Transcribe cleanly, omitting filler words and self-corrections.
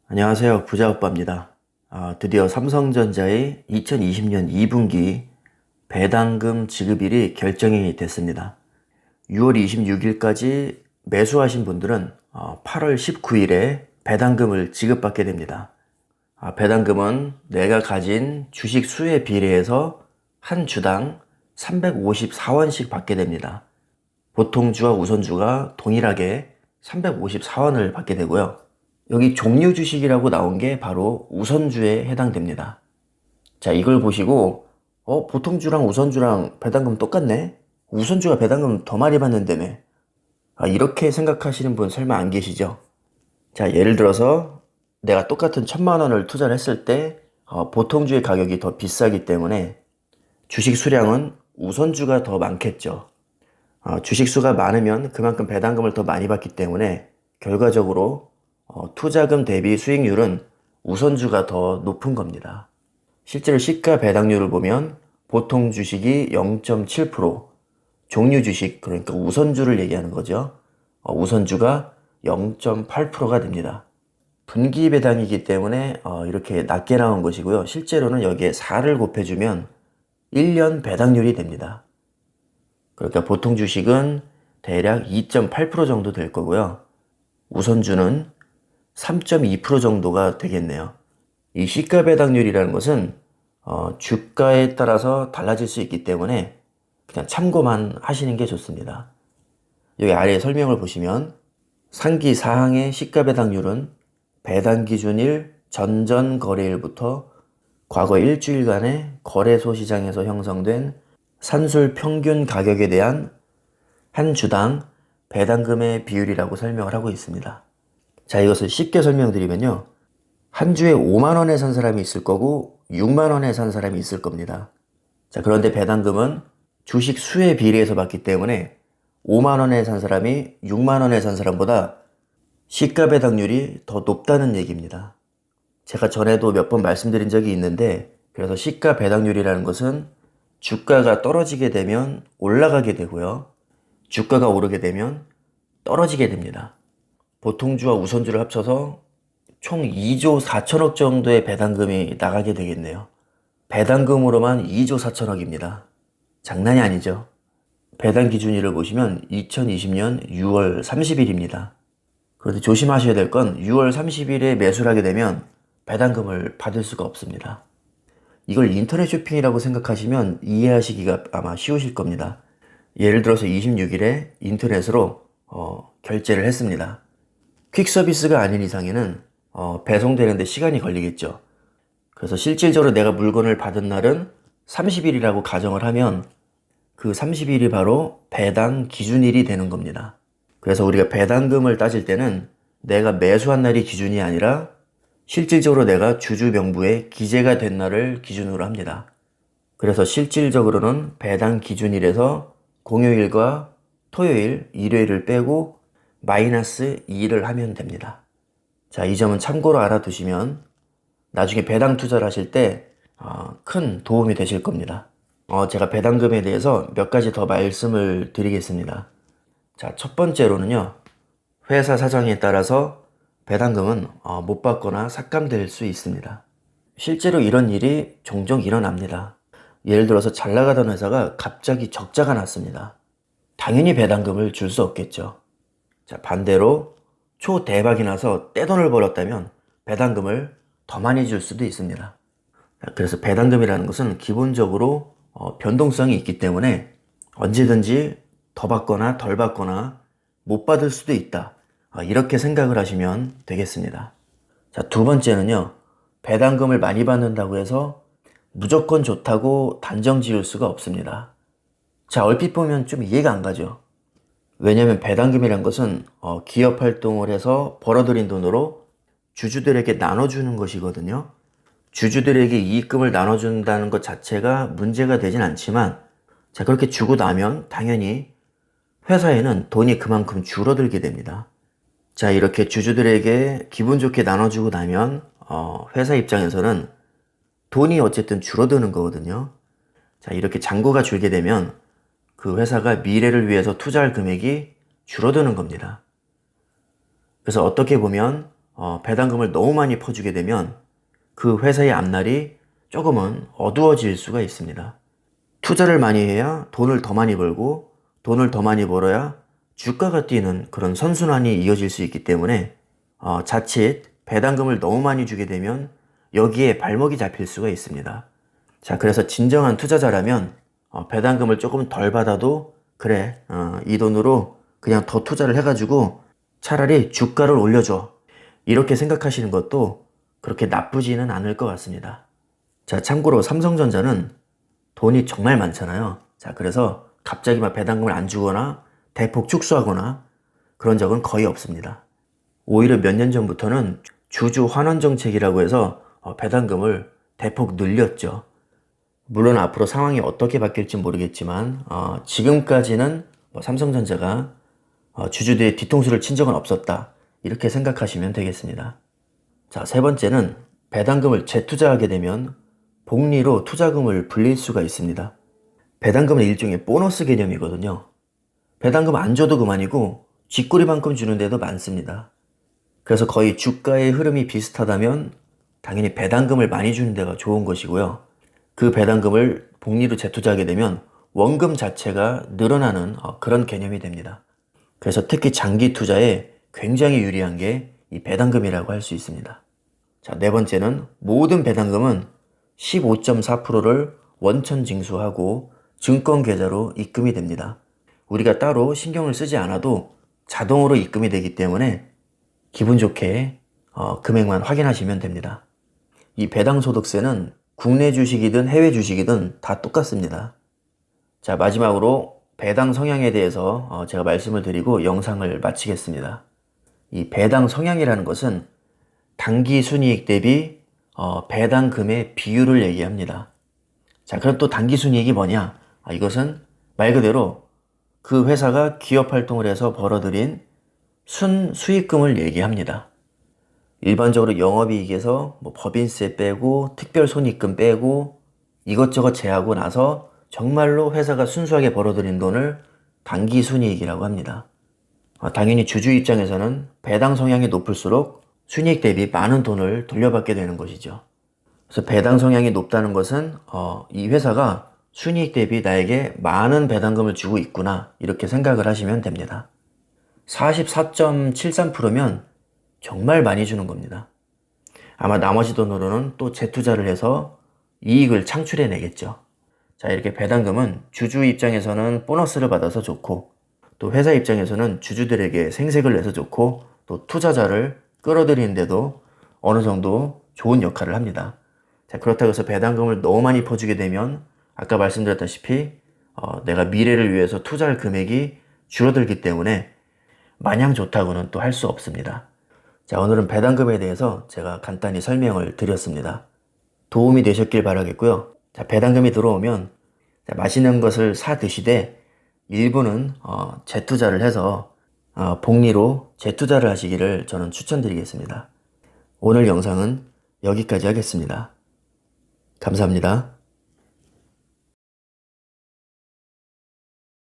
안녕하세요. 부자오빠입니다. 드디어 삼성전자의 2020년 2분기 배당금 지급일이 결정이 됐습니다. 6월 26일까지 매수하신 분들은 8월 19일에 배당금을 지급받게 됩니다. 배당금은 내가 가진 주식 수에 비례해서 한 주당 354원씩 받게 됩니다. 보통주와 우선주가 동일하게 354원을 받게 되고요. 여기 종류 주식이라고 나온 게 바로 우선주에 해당됩니다. 자, 이걸 보시고 보통주랑 우선주랑 배당금 똑같네? 우선주가 배당금 더 많이 받는다며. 이렇게 생각하시는 분 설마 안 계시죠? 자, 예를 들어서 내가 똑같은 1,000만 원을 투자를 했을 때 보통주의 가격이 더 비싸기 때문에 주식 수량은 우선주가 더 많겠죠. 주식 수가 많으면 그만큼 배당금을 더 많이 받기 때문에 결과적으로 투자금 대비 수익률은 우선주가 더 높은 겁니다. 실제로 시가 배당률을 보면 보통 주식이 0.7%, 종류 주식, 그러니까 우선주를 얘기하는 거죠. 우선주가 0.8%가 됩니다. 분기 배당이기 때문에 이렇게 낮게 나온 것이고요. 실제로는 여기에 4를 곱해주면 1년 배당률이 됩니다. 그러니까 보통 주식은 대략 2.8% 정도 될 거고요. 우선주는 3.2% 정도가 되겠네요. 이 시가 배당률이라는 것은 주가에 따라서 달라질 수 있기 때문에 그냥 참고만 하시는 게 좋습니다. 여기 아래 설명을 보시면 상기 사항의 시가 배당률은 배당 기준일 전전 거래일부터 과거 일주일간의 거래소 시장에서 형성된 산술 평균 가격에 대한 한 주당 배당금의 비율이라고 설명을 하고 있습니다. 자, 이것을 쉽게 설명드리면요. 한 주에 5만 원에 산 사람이 있을 거고 6만 원에 산 사람이 있을 겁니다. 자, 그런데 배당금은 주식 수에 비례해서 받기 때문에 5만 원에 산 사람이 6만 원에 산 사람보다 시가 배당률이 더 높다는 얘기입니다. 제가 전에도 몇 번 말씀드린 적이 있는데, 그래서 시가 배당률이라는 것은 주가가 떨어지게 되면 올라가게 되고요. 주가가 오르게 되면 떨어지게 됩니다. 보통주와 우선주를 합쳐서 총 2조 4천억 정도의 배당금이 나가게 되겠네요. 배당금으로만 2조 4천억입니다. 장난이 아니죠. 배당 기준일을 보시면 2020년 6월 30일입니다. 그런데 조심하셔야 될 건 6월 30일에 매수를 하게 되면 배당금을 받을 수가 없습니다. 이걸 인터넷 쇼핑이라고 생각하시면 이해하시기가 아마 쉬우실 겁니다. 예를 들어서 26일에 인터넷으로 결제를 했습니다. 퀵 서비스가 아닌 이상에는 배송되는데 시간이 걸리겠죠. 그래서 실질적으로 내가 물건을 받은 날은 30일이라고 가정을 하면 그 30일이 바로 배당 기준일이 되는 겁니다. 그래서 우리가 배당금을 따질 때는 내가 매수한 날이 기준이 아니라 실질적으로 내가 주주 명부에 기재가 된 날을 기준으로 합니다. 그래서 실질적으로는 배당 기준일에서 공휴일과 토요일, 일요일을 빼고 마이너스 2를 하면 됩니다. 자, 이 점은 참고로 알아두시면 나중에 배당 투자를 하실 때 큰 도움이 되실 겁니다. 제가 배당금에 대해서 몇 가지 더 말씀을 드리겠습니다. 자, 첫 번째로는요. 회사 사정에 따라서 배당금은 못 받거나 삭감될 수 있습니다. 실제로 이런 일이 종종 일어납니다. 예를 들어서 잘 나가던 회사가 갑자기 적자가 났습니다. 당연히 배당금을 줄 수 없겠죠. 자, 반대로 초대박이 나서 떼돈을 벌었다면 배당금을 더 많이 줄 수도 있습니다. 그래서 배당금이라는 것은 기본적으로 변동성이 있기 때문에 언제든지 더 받거나 덜 받거나 못 받을 수도 있다. 이렇게 생각을 하시면 되겠습니다. 자, 두 번째는요. 배당금을 많이 받는다고 해서 무조건 좋다고 단정 지을 수가 없습니다. 자, 얼핏 보면 좀 이해가 안 가죠. 왜냐하면 배당금이란 것은 기업 활동을 해서 벌어들인 돈으로 주주들에게 나눠주는 것이거든요. 주주들에게 이익금을 나눠준다는 것 자체가 문제가 되진 않지만, 자, 그렇게 주고 나면 당연히 회사에는 돈이 그만큼 줄어들게 됩니다. 자, 이렇게 주주들에게 기분 좋게 나눠주고 나면 회사 입장에서는 돈이 어쨌든 줄어드는 거거든요. 자, 이렇게 잔고가 줄게 되면 그 회사가 미래를 위해서 투자할 금액이 줄어드는 겁니다. 그래서 어떻게 보면 배당금을 너무 많이 퍼주게 되면 그 회사의 앞날이 조금은 어두워질 수가 있습니다. 투자를 많이 해야 돈을 더 많이 벌고 돈을 더 많이 벌어야 주가가 뛰는 그런 선순환이 이어질 수 있기 때문에 자칫 배당금을 너무 많이 주게 되면 여기에 발목이 잡힐 수가 있습니다. 자, 그래서 진정한 투자자라면 배당금을 조금 덜 받아도 그래, 이 돈으로 그냥 더 투자를 해가지고 차라리 주가를 올려줘. 이렇게 생각하시는 것도 그렇게 나쁘지는 않을 것 같습니다. 자, 참고로 삼성전자는 돈이 정말 많잖아요. 자, 그래서 갑자기 막 배당금을 안 주거나 대폭 축소하거나 그런 적은 거의 없습니다. 오히려 몇 년 전부터는 주주 환원 정책이라고 해서 배당금을 대폭 늘렸죠. 물론 앞으로 상황이 어떻게 바뀔지 모르겠지만 지금까지는 삼성전자가 주주들의 뒤통수를 친 적은 없었다. 이렇게 생각하시면 되겠습니다. 자, 세 번째는 배당금을 재투자하게 되면 복리로 투자금을 불릴 수가 있습니다. 배당금은 일종의 보너스 개념이거든요. 배당금 안 줘도 그만이고 쥐꼬리만큼 주는 데도 많습니다. 그래서 거의 주가의 흐름이 비슷하다면 당연히 배당금을 많이 주는 데가 좋은 것이고요. 그 배당금을 복리로 재투자하게 되면 원금 자체가 늘어나는 그런 개념이 됩니다. 그래서 특히 장기 투자에 굉장히 유리한 게 이 배당금이라고 할 수 있습니다. 자, 네 번째는 모든 배당금은 15.4%를 원천 징수하고 증권 계좌로 입금이 됩니다. 우리가 따로 신경을 쓰지 않아도 자동으로 입금이 되기 때문에 기분 좋게 금액만 확인하시면 됩니다. 이 배당소득세는 국내 주식이든 해외 주식이든 다 똑같습니다. 자, 마지막으로 배당 성향에 대해서 제가 말씀을 드리고 영상을 마치겠습니다. 이 배당 성향이라는 것은 당기 순이익 대비 배당금의 비율을 얘기합니다. 자, 그럼 또 당기 순이익이 뭐냐? 이것은 말 그대로 그 회사가 기업 활동을 해서 벌어들인 순수익금을 얘기합니다. 일반적으로 영업이익에서 법인세 빼고 특별 손익금 빼고 이것저것 제하고 나서 정말로 회사가 순수하게 벌어들인 돈을 당기 순이익이라고 합니다. 당연히 주주 입장에서는 배당 성향이 높을수록 순이익 대비 많은 돈을 돌려받게 되는 것이죠. 그래서 배당 성향이 높다는 것은 이 회사가 순이익 대비 나에게 많은 배당금을 주고 있구나 이렇게 생각을 하시면 됩니다. 44.73%면 정말 많이 주는 겁니다. 아마 나머지 돈으로는 또 재투자를 해서 이익을 창출해 내겠죠. 자, 이렇게 배당금은 주주 입장에서는 보너스를 받아서 좋고 또 회사 입장에서는 주주들에게 생색을 내서 좋고 또 투자자를 끌어들이는데도 어느 정도 좋은 역할을 합니다. 자, 그렇다고 해서 배당금을 너무 많이 퍼주게 되면 아까 말씀드렸다시피 내가 미래를 위해서 투자할 금액이 줄어들기 때문에 마냥 좋다고는 또 할 수 없습니다. 자, 오늘은 배당금에 대해서 제가 간단히 설명을 드렸습니다. 도움이 되셨길 바라겠고요. 자, 배당금이 들어오면 맛있는 것을 사 드시되 일부는 재투자를 해서 복리로 재투자를 하시기를 저는 추천드리겠습니다. 오늘 영상은 여기까지 하겠습니다. 감사합니다.